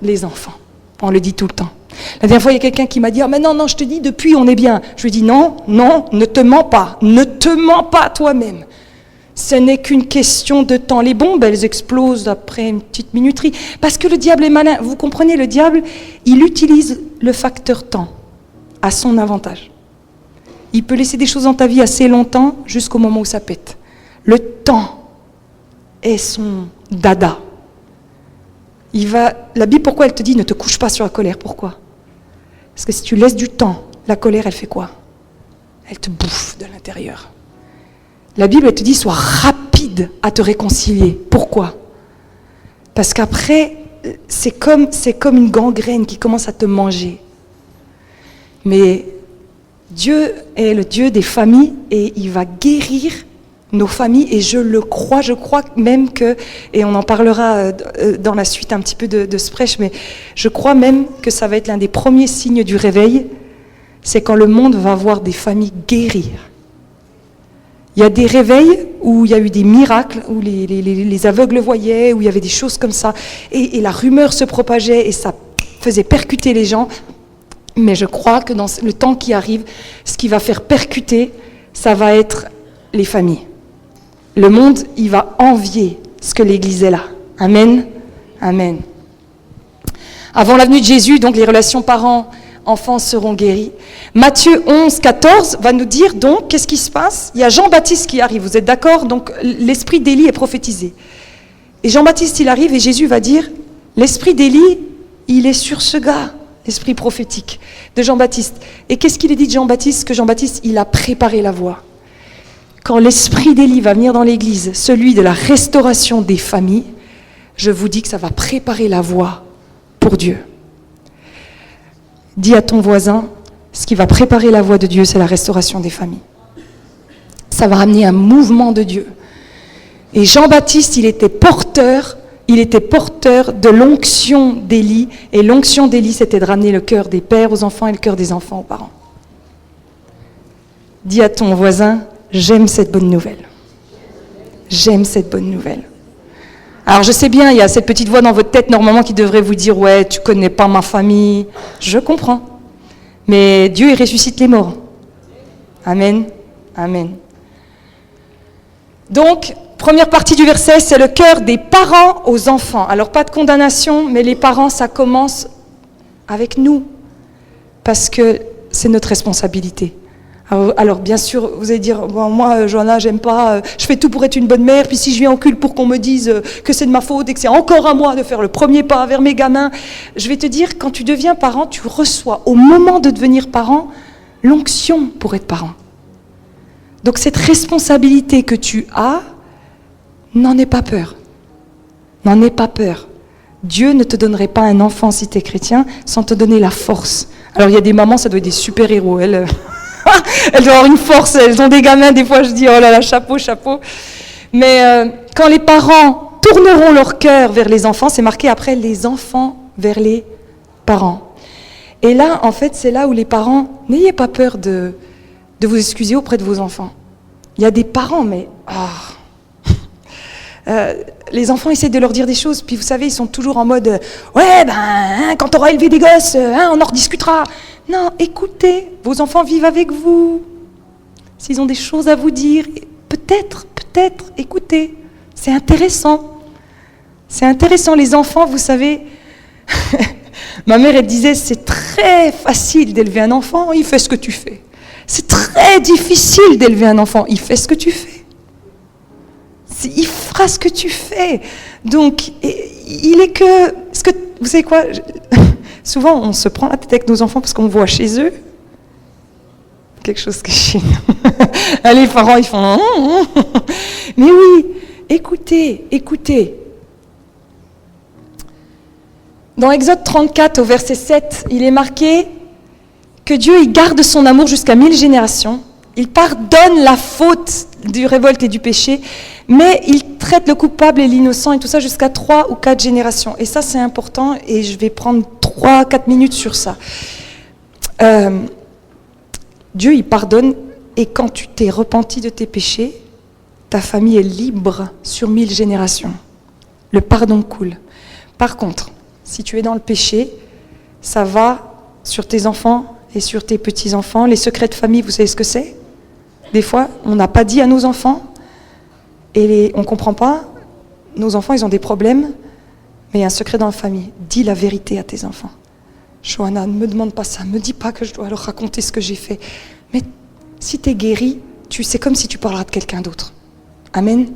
Les enfants. On le dit tout le temps. La dernière fois, il y a quelqu'un qui m'a dit « Ah, mais non, je te dis, depuis, on est bien. » Je lui ai dit « Non, ne te mens pas. Ne te mens pas toi-même. Ce n'est qu'une question de temps. Les bombes, elles explosent après une petite minuterie. Parce que le diable est malin. Vous comprenez, le diable, il utilise le facteur temps à son avantage. Il peut laisser des choses dans ta vie assez longtemps jusqu'au moment où ça pète. Le temps est son dada. La Bible, pourquoi elle te dit ne te couche pas sur la colère? Pourquoi? Parce que si tu laisses du temps, la colère, elle fait quoi? Elle te bouffe de l'intérieur. La Bible, elle te dit, sois rapide à te réconcilier. Pourquoi ? Parce qu'après, c'est comme une gangrène qui commence à te manger. Mais Dieu est le Dieu des familles et il va guérir nos familles. Et je crois même que, et on en parlera dans la suite un petit peu de ce prêche, mais je crois même que ça va être l'un des premiers signes du réveil, c'est quand le monde va voir des familles guérir. Il y a des réveils où il y a eu des miracles, où les aveugles voyaient, où il y avait des choses comme ça, et la rumeur se propageait et ça faisait percuter les gens. Mais je crois que dans le temps qui arrive, ce qui va faire percuter, ça va être les familles. Le monde, il va envier ce que l'Église est là. Amen. Amen. Avant l'avenue de Jésus, donc les relations parents-enfants seront guéries. Matthieu 11, 14 va nous dire donc, qu'est-ce qui se passe ? Il y a Jean-Baptiste qui arrive, vous êtes d'accord ? Donc l'esprit d'Élie est prophétisé. Et Jean-Baptiste, il arrive et Jésus va dire, l'esprit d'Élie, il est sur ce gars. L'esprit prophétique de Jean-Baptiste. Et qu'est-ce qu'il est dit de Jean-Baptiste ? Que Jean-Baptiste, il a préparé la voie. Quand l'esprit d'Élie va venir dans l'église, celui de la restauration des familles, je vous dis que ça va préparer la voie pour Dieu. Dis à ton voisin, ce qui va préparer la voie de Dieu, c'est la restauration des familles. Ça va ramener un mouvement de Dieu. Et Jean-Baptiste, il était porteur de l'onction d'Élie, et l'onction d'Élie, c'était de ramener le cœur des pères aux enfants et le cœur des enfants aux parents. Dis à ton voisin, j'aime cette bonne nouvelle. J'aime cette bonne nouvelle. Alors je sais bien, il y a cette petite voix dans votre tête normalement qui devrait vous dire, ouais, tu connais pas ma famille. Je comprends. Mais Dieu, il ressuscite les morts. Amen. Amen. Donc, première partie du verset, c'est le cœur des parents aux enfants. Alors, pas de condamnation, mais les parents, ça commence avec nous, parce que c'est notre responsabilité. Alors bien sûr, vous allez dire, bon, moi, Johanna, j'aime pas, je fais tout pour être une bonne mère, puis si je viens au culte pour qu'on me dise que c'est de ma faute et que c'est encore à moi de faire le premier pas vers mes gamins, je vais te dire, quand tu deviens parent, tu reçois, au moment de devenir parent, l'onction pour être parent. Donc cette responsabilité que tu as, n'en aie pas peur. N'en aie pas peur. Dieu ne te donnerait pas un enfant si tu es chrétien sans te donner la force. Alors il y a des mamans, ça doit être des super-héros. Elles doivent avoir une force, elles ont des gamins, des fois je dis, oh là là, chapeau, chapeau. Mais quand les parents tourneront leur cœur vers les enfants, c'est marqué après les enfants vers les parents. Et là, en fait, c'est là où les parents, n'ayez pas peur de vous excuser auprès de vos enfants. Il y a des parents, mais... les enfants essaient de leur dire des choses, puis vous savez, ils sont toujours en mode ouais, quand tu auras élevé des gosses, on en rediscutera. Non, écoutez, vos enfants vivent avec vous. S'ils ont des choses à vous dire, peut-être, écoutez. C'est intéressant. C'est intéressant, les enfants, vous savez. Ma mère, elle disait, c'est très facile d'élever un enfant, il fait ce que tu fais. C'est très difficile d'élever un enfant, il fait ce que tu fais. Il fera ce que tu fais. Donc, il est que... Vous savez quoi ? Souvent, on se prend la tête avec nos enfants parce qu'on voit chez eux quelque chose que chez nous. Les parents, ils font... Mais oui, écoutez. Dans Exode 34, au verset 7, il est marqué que Dieu, il garde son amour jusqu'à 1000 générations. Il pardonne la faute du révolte et du péché, mais il traite le coupable et l'innocent et tout ça jusqu'à 3 ou 4 générations. Et ça, c'est important et je vais prendre 3-4 minutes sur ça. Dieu, il pardonne et quand tu t'es repenti de tes péchés, ta famille est libre sur 1000 générations. Le pardon coule. Par contre, si tu es dans le péché, ça va sur tes enfants et sur tes petits-enfants. Les secrets de famille, vous savez ce que c'est ? Des fois, on n'a pas dit à nos enfants, et on ne comprend pas, nos enfants, ils ont des problèmes, mais il y a un secret dans la famille. Dis la vérité à tes enfants. Johanna, ne me demande pas ça, ne me dis pas que je dois leur raconter ce que j'ai fait. Mais si tu es guéri, c'est comme si tu parleras de quelqu'un d'autre. Amen.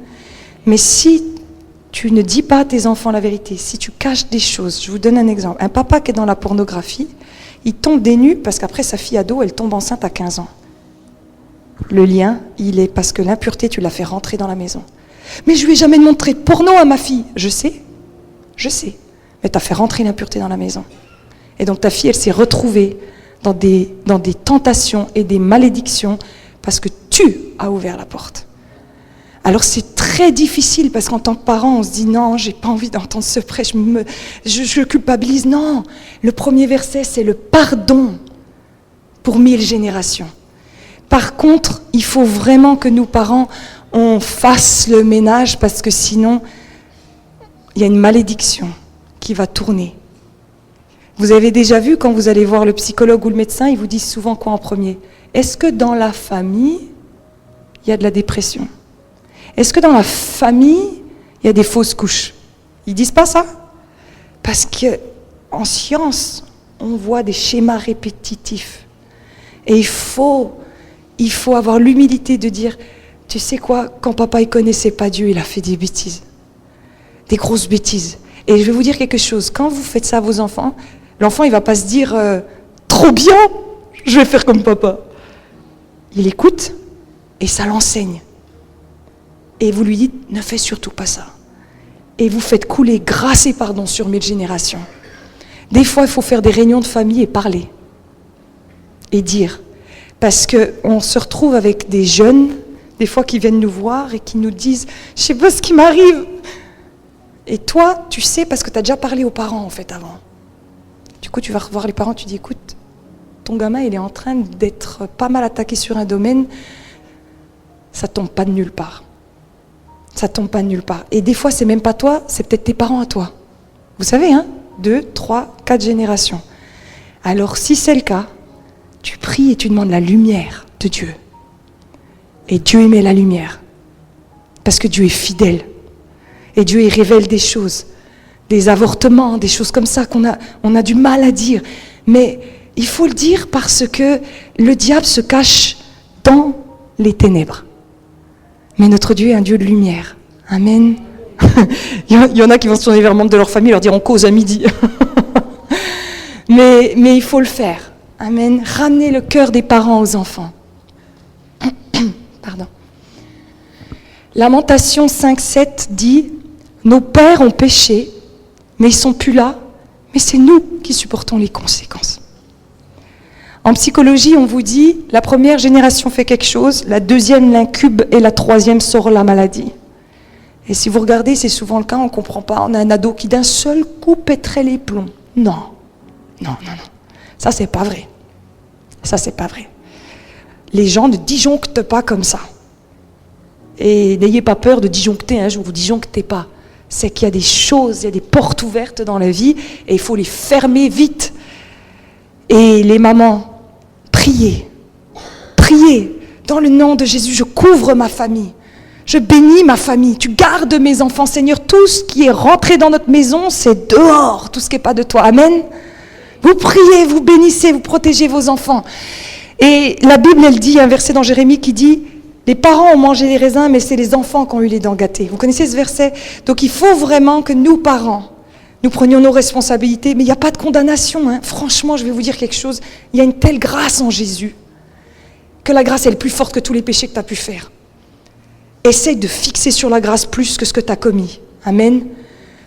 Mais si tu ne dis pas à tes enfants la vérité, si tu caches des choses, je vous donne un exemple. Un papa qui est dans la pornographie, il tombe des nues parce qu'après sa fille ado, elle tombe enceinte à 15 ans. Le lien, il est parce que l'impureté, tu l'as fait rentrer dans la maison. Mais je lui ai jamais montré de porno à ma fille. Je sais. Mais tu as fait rentrer l'impureté dans la maison. Et donc ta fille, elle s'est retrouvée dans des tentations et des malédictions parce que tu as ouvert la porte. Alors c'est très difficile parce qu'en tant que parent, on se dit non, j'ai pas envie d'entendre ce prêche, je culpabilise. Non, le premier verset, c'est le pardon pour 1000 générations. Par contre, il faut vraiment que nous, parents, on fasse le ménage parce que sinon, il y a une malédiction qui va tourner. Vous avez déjà vu, quand vous allez voir le psychologue ou le médecin, ils vous disent souvent quoi en premier? Est-ce que dans la famille, il y a de la dépression? Est-ce que dans la famille, il y a des fausses couches? Ils disent pas ça? Parce qu'en science, on voit des schémas répétitifs. Et il faut avoir l'humilité de dire, tu sais quoi, quand papa ne connaissait pas Dieu, il a fait des bêtises. Des grosses bêtises. Et je vais vous dire quelque chose, quand vous faites ça à vos enfants, l'enfant il ne va pas se dire, trop bien, je vais faire comme papa. Il écoute et ça l'enseigne. Et vous lui dites, ne fais surtout pas ça. Et vous faites couler grâce et pardon sur 1000 générations. Des fois, il faut faire des réunions de famille et parler. Et dire. Parce qu'on se retrouve avec des jeunes, des fois qui viennent nous voir et qui nous disent « Je ne sais pas ce qui m'arrive ». Et toi, tu sais parce que tu as déjà parlé aux parents en fait avant. Du coup, tu vas revoir les parents, tu dis « Écoute, ton gamin il est en train d'être pas mal attaqué sur un domaine, ça tombe pas de nulle part. Ça tombe pas de nulle part. Et des fois, c'est même pas toi, c'est peut-être tes parents à toi. Vous savez, 2, 3, 4 générations. Alors, si c'est le cas, tu pries et tu demandes la lumière de Dieu. Et Dieu émet la lumière. Parce que Dieu est fidèle. Et Dieu, il révèle des choses. Des avortements, des choses comme ça on a du mal à dire. Mais il faut le dire parce que le diable se cache dans les ténèbres. Mais notre Dieu est un Dieu de lumière. Amen. Il y en a qui vont se tourner vers le membre de leur famille et leur dire on cause à midi. mais il faut le faire. Amen. Ramener le cœur des parents aux enfants. Pardon. Lamentation 5:7 dit « Nos pères ont péché, mais ils ne sont plus là, mais c'est nous qui supportons les conséquences. » En psychologie, on vous dit « La première génération fait quelque chose, la deuxième l'incube et la troisième sort la maladie. » Et si vous regardez, c'est souvent le cas, on ne comprend pas. On a un ado qui d'un seul coup pèterait les plombs. Non. Ça, c'est pas vrai. Les gens ne disjonctent pas comme ça. Et n'ayez pas peur de disjoncter, je ne vous disjonctez pas. C'est qu'il y a des choses, il y a des portes ouvertes dans la vie et il faut les fermer vite. Et les mamans, priez. Dans le nom de Jésus, je couvre ma famille. Je bénis ma famille. Tu gardes mes enfants, Seigneur. Tout ce qui est rentré dans notre maison, c'est dehors. Tout ce qui n'est pas de toi. Amen. Vous priez, vous bénissez, vous protégez vos enfants. Et la Bible, elle dit, un verset dans Jérémie qui dit « Les parents ont mangé les raisins, mais c'est les enfants qui ont eu les dents gâtées. » Vous connaissez ce verset? Donc il faut vraiment que nous, parents, nous prenions nos responsabilités. Mais il n'y a pas de condamnation. Franchement, je vais vous dire quelque chose. Il y a une telle grâce en Jésus que la grâce est plus forte que tous les péchés que tu as pu faire. Essaye de fixer sur la grâce plus que ce que tu as commis. Amen.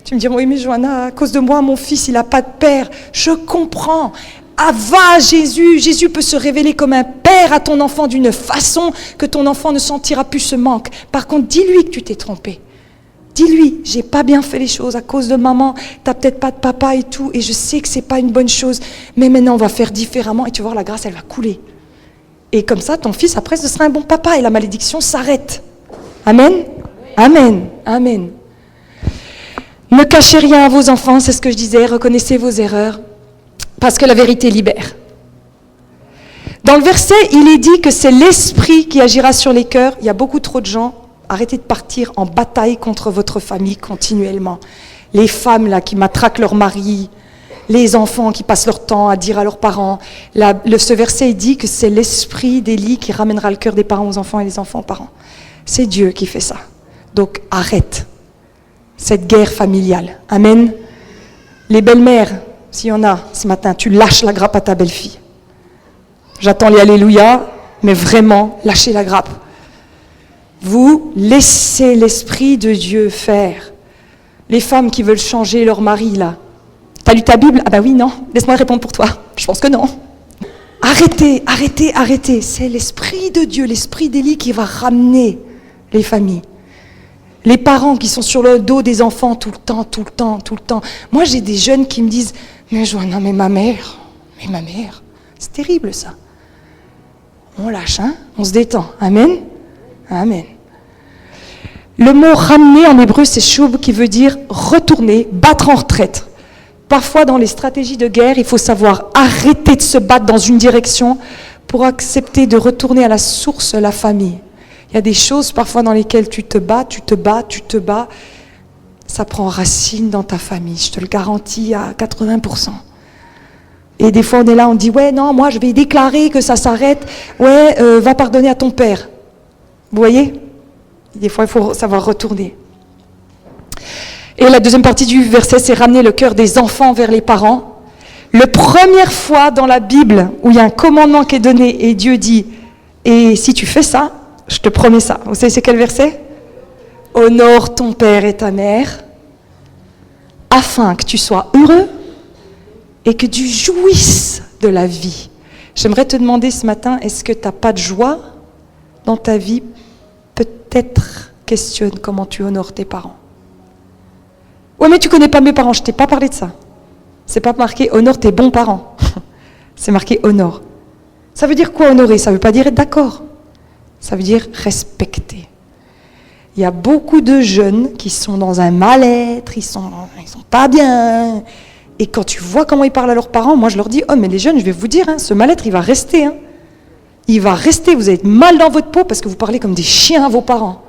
Tu me dis, oui mais Johanna, à cause de moi, mon fils, il n'a pas de père. Je comprends. Va à Jésus. Jésus peut se révéler comme un père à ton enfant d'une façon que ton enfant ne sentira plus ce manque. Par contre, dis-lui que tu t'es trompé. Dis-lui, j'ai pas bien fait les choses à cause de maman, t'as peut-être pas de papa et tout, et je sais que c'est pas une bonne chose, mais maintenant on va faire différemment, et tu vas voir, la grâce, elle va couler. Et comme ça, ton fils, après, ce sera un bon papa, et la malédiction s'arrête. Amen. Amen. Amen. Ne cachez rien à vos enfants, c'est ce que je disais, reconnaissez vos erreurs, parce que la vérité libère. Dans le verset, il est dit que c'est l'esprit qui agira sur les cœurs. Il y a beaucoup trop de gens, arrêtez de partir en bataille contre votre famille continuellement. Les femmes là qui matraquent leur mari, les enfants qui passent leur temps à dire à leurs parents. Ce verset il dit que c'est l'esprit d'Élie qui ramènera le cœur des parents aux enfants et les enfants aux parents. C'est Dieu qui fait ça. Donc arrête cette guerre familiale. Amen. Les belles-mères, s'il y en a ce matin, tu lâches la grappe à ta belle-fille. J'attends les alléluia. mais vraiment, lâchez la grappe. Vous laissez l'Esprit de Dieu faire. Les femmes qui veulent changer leur mari, là. T'as lu ta Bible? Ah bah oui, non. Laisse-moi répondre pour toi. Je pense que non. Arrêtez. C'est l'Esprit de Dieu, l'Esprit d'Élie qui va ramener les familles. Les parents qui sont sur le dos des enfants tout le temps. Moi, j'ai des jeunes qui me disent « mais ma mère, c'est terrible ça. » On lâche, hein? On se détend. Amen. Le mot « ramener » en hébreu, c'est « shub » qui veut dire « retourner, battre en retraite ». Parfois, dans les stratégies de guerre, il faut savoir arrêter de se battre dans une direction pour accepter de retourner à la source, la famille. Il y a des choses parfois dans lesquelles tu te bats, ça prend racine dans ta famille, je te le garantis à 80%. Et des fois on est là, on dit ouais non, moi je vais déclarer que ça s'arrête, va pardonner à ton père. Vous voyez? Des fois il faut savoir retourner. Et la deuxième partie du verset, c'est ramener le cœur des enfants vers les parents. La première fois dans la Bible où il y a un commandement qui est donné et Dieu dit et si tu fais ça, je te promets ça. Vous savez c'est quel verset? Honore ton père et ta mère, afin que tu sois heureux et que tu jouisses de la vie. J'aimerais te demander ce matin, est-ce que tu n'as pas de joie dans ta vie? Peut-être questionne comment tu honores tes parents. Ouais, mais tu connais pas mes parents, je t'ai pas parlé de ça. C'est pas marqué honore tes bons parents. C'est marqué honore. Ça veut dire quoi honorer? Ça veut pas dire être d'accord. Ça veut dire respecter. Il y a beaucoup de jeunes qui sont dans un mal-être, ils sont pas bien. Et quand tu vois comment ils parlent à leurs parents, moi je leur dis, oh mais les jeunes, je vais vous dire, ce mal-être il va rester. Il va rester, vous allez être mal dans votre peau parce que vous parlez comme des chiens à vos parents.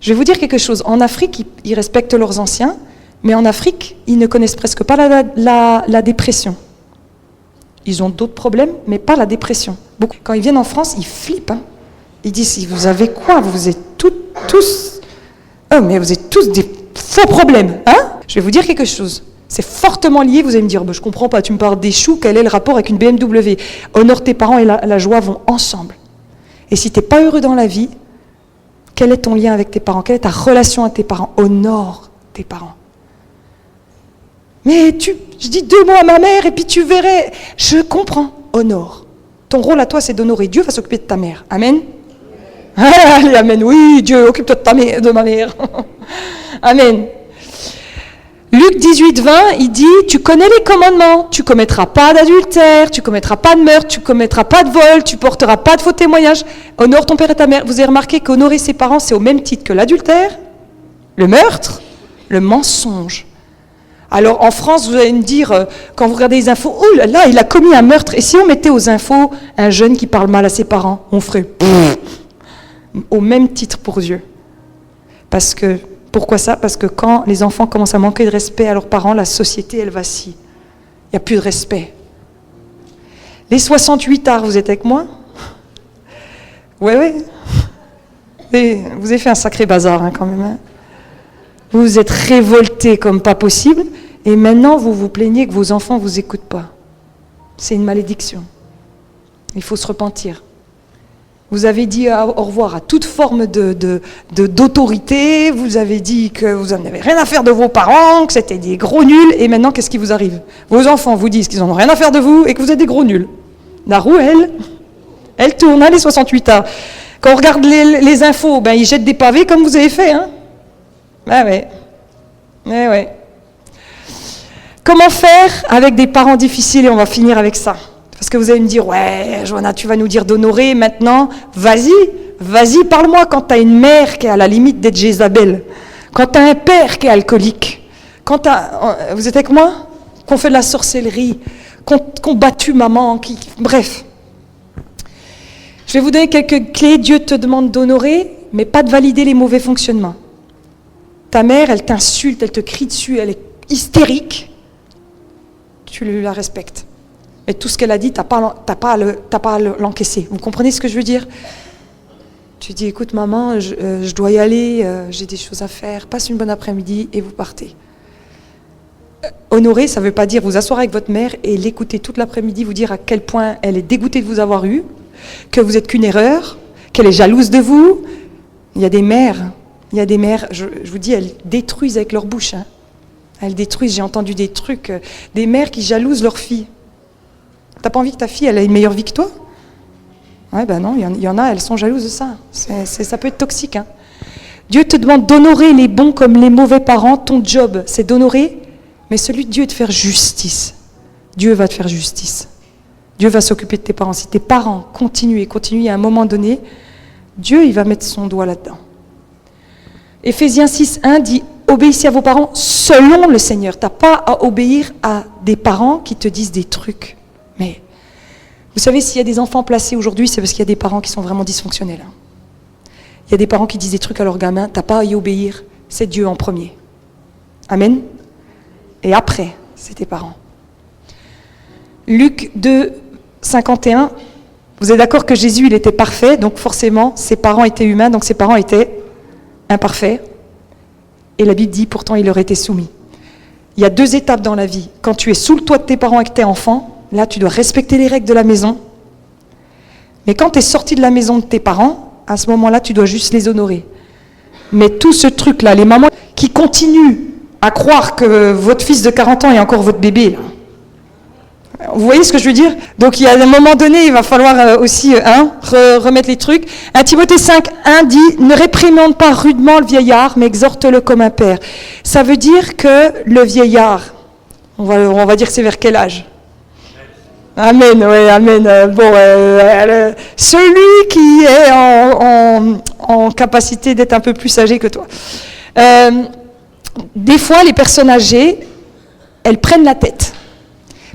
Je vais vous dire quelque chose, en Afrique, ils respectent leurs anciens, mais en Afrique, ils ne connaissent presque pas la dépression. Ils ont d'autres problèmes, mais pas la dépression. Quand ils viennent en France, ils flippent. Ils disent, vous avez quoi? Vous êtes tous... Oh, mais vous êtes tous des faux problèmes. Je vais vous dire quelque chose. C'est fortement lié, vous allez me dire, je comprends pas, tu me parles des choux, quel est le rapport avec une BMW? Honore tes parents et la joie vont ensemble. Et si tu n'es pas heureux dans la vie, quel est ton lien avec tes parents? Quelle est ta relation avec tes parents? Honore tes parents. Mais je dis 2 mots à ma mère et puis tu verrais. Je comprends. Honore. Ton rôle à toi, c'est d'honorer. Dieu va s'occuper de ta mère. Amen. Allez, amen. Oui, Dieu, occupe-toi de ma mère. Amen. Luc 18, 20, il dit, tu connais les commandements, tu commettras pas d'adultère, tu commettras pas de meurtre, tu commettras pas de vol, tu porteras pas de faux témoignages, honore ton père et ta mère. Vous avez remarqué qu'honorer ses parents, c'est au même titre que l'adultère, le meurtre, le mensonge. Alors en France, vous allez me dire, quand vous regardez les infos, oh là là, il a commis un meurtre. Et si on mettait aux infos un jeune qui parle mal à ses parents, on ferait au même titre pour Dieu. Pourquoi ça? Parce que quand les enfants commencent à manquer de respect à leurs parents, la société, elle vacille. Il n'y a plus de respect. Les 68 arts, vous êtes avec moi? Oui. Vous avez fait un sacré bazar quand même. Vous vous êtes révoltés comme pas possible, et maintenant vous vous plaignez que vos enfants ne vous écoutent pas. C'est une malédiction. Il faut se repentir. Vous avez dit au revoir à toute forme d'autorité, vous avez dit que vous n'en avez rien à faire de vos parents, que c'était des gros nuls, et maintenant qu'est-ce qui vous arrive? Vos enfants vous disent qu'ils n'en ont rien à faire de vous et que vous êtes des gros nuls. La roue, elle tourne, les 68 arts. Quand on regarde les infos, ils jettent des pavés comme vous avez fait. Ouais. Comment faire avec des parents difficiles? Et on va finir avec ça. Parce que vous allez me dire, ouais, Johanna, tu vas nous dire d'honorer maintenant. Vas-y, parle-moi quand tu as une mère qui est à la limite d'être Jézabel. Quand tu as un père qui est alcoolique. Vous êtes avec moi? Qu'on fait de la sorcellerie. Qu'on battue maman. Bref. Je vais vous donner quelques clés. Dieu te demande d'honorer, mais pas de valider les mauvais fonctionnements. Ta mère, elle t'insulte, elle te crie dessus, elle est hystérique. Tu la respectes. Et tout ce qu'elle a dit, t'as pas à l'encaisser. Vous comprenez ce que je veux dire? Tu dis, écoute maman, je dois y aller, j'ai des choses à faire, passe une bonne après-midi et vous partez. Honorer, ça ne veut pas dire vous asseoir avec votre mère et l'écouter toute l'après-midi, vous dire à quel point elle est dégoûtée de vous avoir eu, que vous êtes qu'une erreur, qu'elle est jalouse de vous. Il y a des mères, je vous dis, elles détruisent avec leur bouche. Hein. Elles détruisent, j'ai entendu des trucs, des mères qui jalousent leur fille. T'as pas envie que ta fille, elle ait une meilleure vie que toi? Ouais, ben non, il y en a, elles sont jalouses de ça. Ça peut être toxique. Hein. Dieu te demande d'honorer les bons comme les mauvais parents. Ton job, c'est d'honorer, mais celui de Dieu est de faire justice. Dieu va te faire justice. Dieu va s'occuper de tes parents. Si tes parents continuent, à un moment donné, Dieu, il va mettre son doigt là-dedans. Éphésiens 6:1 dit « Obéissez à vos parents selon le Seigneur ». Tu n'as pas à obéir à des parents qui te disent des trucs. Mais vous savez, s'il y a des enfants placés aujourd'hui, c'est parce qu'il y a des parents qui sont vraiment dysfonctionnels. Il y a des parents qui disent des trucs à leurs gamins, tu n'as pas à y obéir, c'est Dieu en premier. Amen. Et après, c'est tes parents. Luc 2:51, vous êtes d'accord que Jésus, il était parfait, donc forcément, ses parents étaient humains, donc ses parents étaient imparfaits. Et la Bible dit, pourtant, il leur était soumis. Il y a 2 étapes dans la vie. Quand tu es sous le toit de tes parents et que tu es enfant, là, tu dois respecter les règles de la maison. Mais quand tu es sorti de la maison de tes parents, à ce moment-là, tu dois juste les honorer. Mais tout ce truc-là, les mamans qui continuent à croire que votre fils de 40 ans est encore votre bébé, là. Vous voyez ce que je veux dire? Donc il y a un moment donné, il va falloir aussi remettre les trucs. 1 Timothée 5:1 dit « Ne réprimande pas rudement le vieillard, mais exhorte-le comme un père ». Ça veut dire que le vieillard, on va dire que c'est vers quel âge? Amen, ouais, amen. Celui qui est en capacité d'être un peu plus âgé que toi. Des fois, les personnes âgées, elles prennent la tête.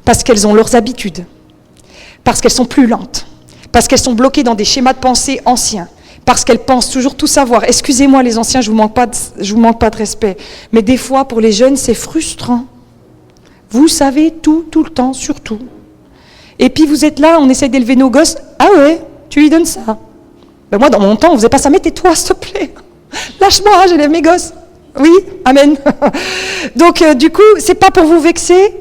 Parce qu'elles ont leurs habitudes, parce qu'elles sont plus lentes, parce qu'elles sont bloquées dans des schémas de pensée anciens, parce qu'elles pensent toujours tout savoir. Excusez-moi les anciens, je vous manque pas de respect, mais des fois pour les jeunes c'est frustrant. Vous savez tout le temps, sur tout. Et puis vous êtes là, on essaie d'élever nos gosses, ah ouais, tu lui donnes ça. Ben moi dans mon temps on faisait pas ça, mais tais-toi s'il te plaît, lâche-moi, j'élève mes gosses. Oui, amen. Donc du coup, c'est pas pour vous vexer.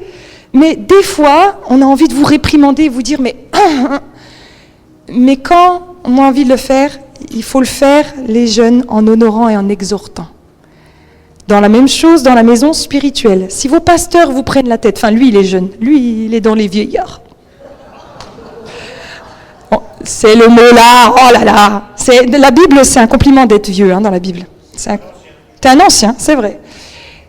Mais des fois, on a envie de vous réprimander et vous dire, mais quand on a envie de le faire, il faut le faire, les jeunes, en honorant et en exhortant. Dans la même chose, dans la maison spirituelle. Si vos pasteurs vous prennent la tête, enfin lui il est jeune, lui il est dans les vieillards. Bon, c'est le mot là, oh là là. La Bible, c'est un compliment d'être vieux dans la Bible. T'es un ancien, c'est vrai.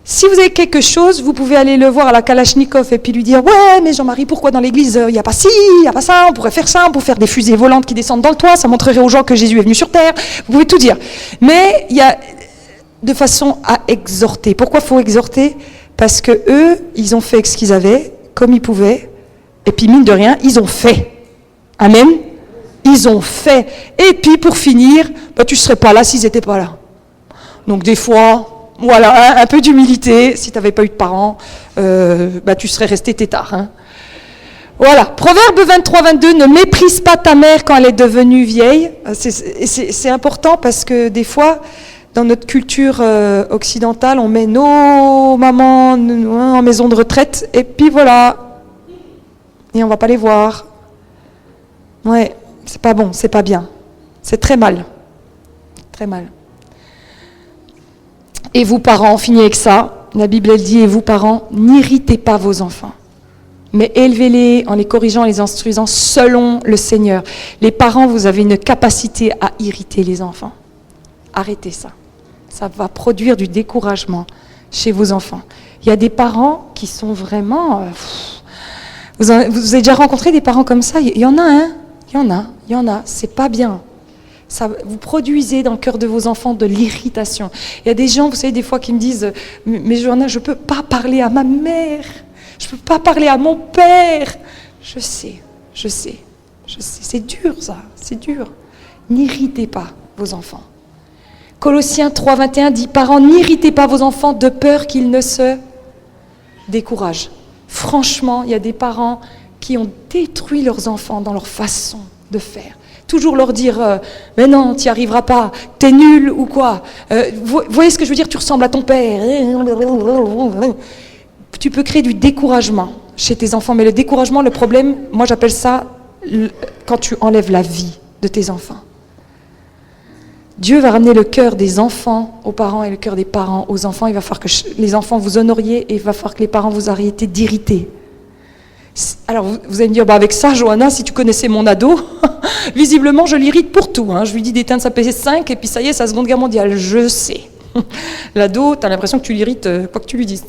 Si vous avez quelque chose, vous pouvez aller le voir à la Kalachnikov et puis lui dire « Ouais, mais Jean-Marie, pourquoi dans l'église, il n'y a pas ci, il n'y a pas ça, on pourrait faire ça, on pourrait faire des fusées volantes qui descendent dans le toit, ça montrerait aux gens que Jésus est venu sur terre. » Vous pouvez tout dire. Mais il y a de façon à exhorter. Pourquoi il faut exhorter? Parce que eux, ils ont fait ce qu'ils avaient, comme ils pouvaient, et puis mine de rien, ils ont fait. Amen. Ils ont fait. Et puis pour finir, tu ne serais pas là s'ils n'étaient pas là. Donc des fois... Voilà, un peu d'humilité. Si tu n'avais pas eu de parents, tu serais resté tétard. Hein. Voilà, Proverbe 23-22, ne méprise pas ta mère quand elle est devenue vieille. C'est important parce que des fois, dans notre culture occidentale, on met nos mamans en maison de retraite et puis voilà. Et on ne va pas les voir. Ouais, c'est pas bon, c'est pas bien. C'est très mal. Très mal. Et vous, parents, on finit avec ça. La Bible, elle dit, et vous, parents, n'irritez pas vos enfants, mais élevez-les en les corrigeant, les instruisant selon le Seigneur. Les parents, vous avez une capacité à irriter les enfants. Arrêtez ça. Ça va produire du découragement chez vos enfants. Il y a des parents qui sont vraiment... Vous avez déjà rencontré des parents comme ça? Il y en a, hein? Il y en a. C'est pas bien. Ça, vous produisez dans le cœur de vos enfants de l'irritation. Il y a des gens, vous savez, des fois qui me disent « Mais Johanna, je ne peux pas parler à ma mère, je ne peux pas parler à mon père. » Je sais. C'est dur ça, c'est dur. N'irritez pas vos enfants. Colossiens 3:21 dit « Parents, n'irritez pas vos enfants de peur qu'ils ne se découragent. » Franchement, il y a des parents qui ont détruit leurs enfants dans leur façon de faire. Toujours leur dire « Mais non, tu n'y arriveras pas, t'es nul ou quoi vous voyez ce que je veux dire? Tu ressembles à ton père. » Tu peux créer du découragement chez tes enfants. Mais le découragement, le problème, moi j'appelle ça quand tu enlèves la vie de tes enfants. Dieu va ramener le cœur des enfants aux parents et le cœur des parents aux enfants. Il va falloir que les enfants vous honoriez et il va falloir que les parents vous arrêtez d'irriter. Alors vous allez me dire, avec ça, Johanna, si tu connaissais mon ado, visiblement je l'irrite pour tout. Je lui dis d'éteindre sa PS5 et puis ça y est, c'est la Seconde Guerre mondiale. Je sais. L'ado, tu as l'impression que tu l'irrites, quoi que tu lui dises.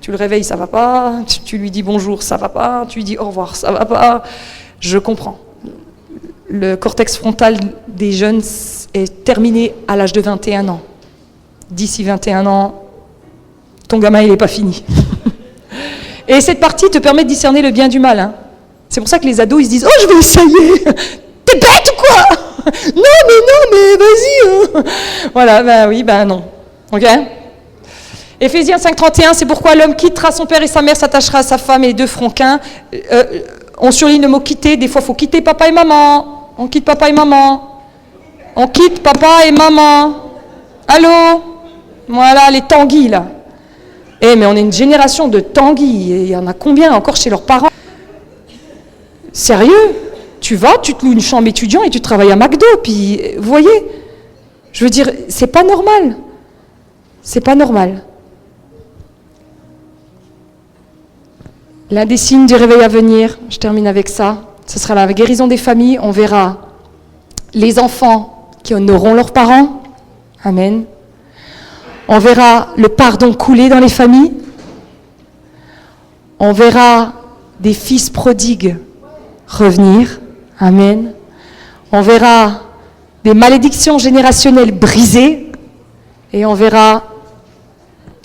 Tu le réveilles, ça va pas. Tu lui dis bonjour, ça va pas. Tu lui dis au revoir, ça va pas. Je comprends. Le cortex frontal des jeunes est terminé à l'âge de 21 ans. D'ici 21 ans, ton gamin, il n'est pas fini. Et cette partie te permet de discerner le bien du mal. C'est pour ça que les ados, ils se disent « Oh, je vais essayer !» T'es bête ou quoi? Non, mais vas-y. Voilà, oui, non. Ok? Éphésiens 5,31, c'est pourquoi l'homme quittera son père et sa mère, s'attachera à sa femme et les deux feront qu'un. On surligne le mot quitter. Des fois, il faut quitter papa et maman. On quitte papa et maman. On quitte papa et maman. Allô? Voilà, les tanguis, là. Mais on est une génération de tanguis. Et il y en a combien encore chez leurs parents? Sérieux? Tu vas, tu te loues une chambre étudiant et tu travailles à McDo. Puis, vous voyez? Je veux dire, c'est pas normal. C'est pas normal. L'un des signes du réveil à venir, je termine avec ça, ce sera la guérison des familles. On verra les enfants qui honoreront leurs parents. Amen. On verra le pardon couler dans les familles. On verra des fils prodigues revenir. Amen. On verra des malédictions générationnelles brisées. Et on verra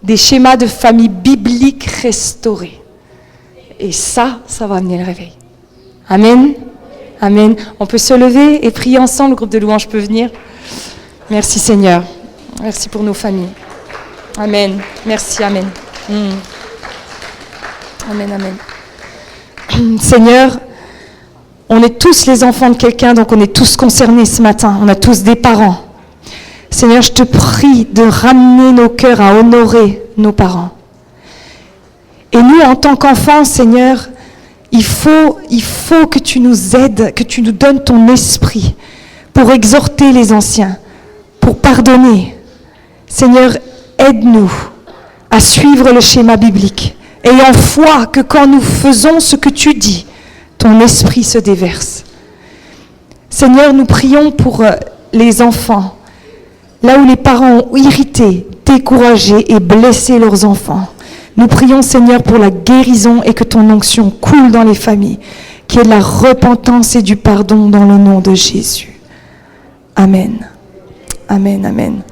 des schémas de famille bibliques restaurés. Et ça va amener le réveil. Amen. Amen. On peut se lever et prier ensemble. Le groupe de louanges peut venir. Merci Seigneur. Merci pour nos familles. Amen. Merci. Amen. Amen. Amen. Seigneur, on est tous les enfants de quelqu'un, donc on est tous concernés ce matin. On a tous des parents. Seigneur, je te prie de ramener nos cœurs à honorer nos parents. Et nous, en tant qu'enfants, Seigneur, il faut que tu nous aides, que tu nous donnes ton esprit pour exhorter les anciens, pour pardonner. Seigneur, aide-nous à suivre le schéma biblique, ayant foi que quand nous faisons ce que tu dis, ton esprit se déverse. Seigneur, nous prions pour les enfants, là où les parents ont irrité, découragé et blessé leurs enfants. Nous prions, Seigneur, pour la guérison et que ton onction coule dans les familles, qu'il y ait de la repentance et du pardon dans le nom de Jésus. Amen. Amen, amen.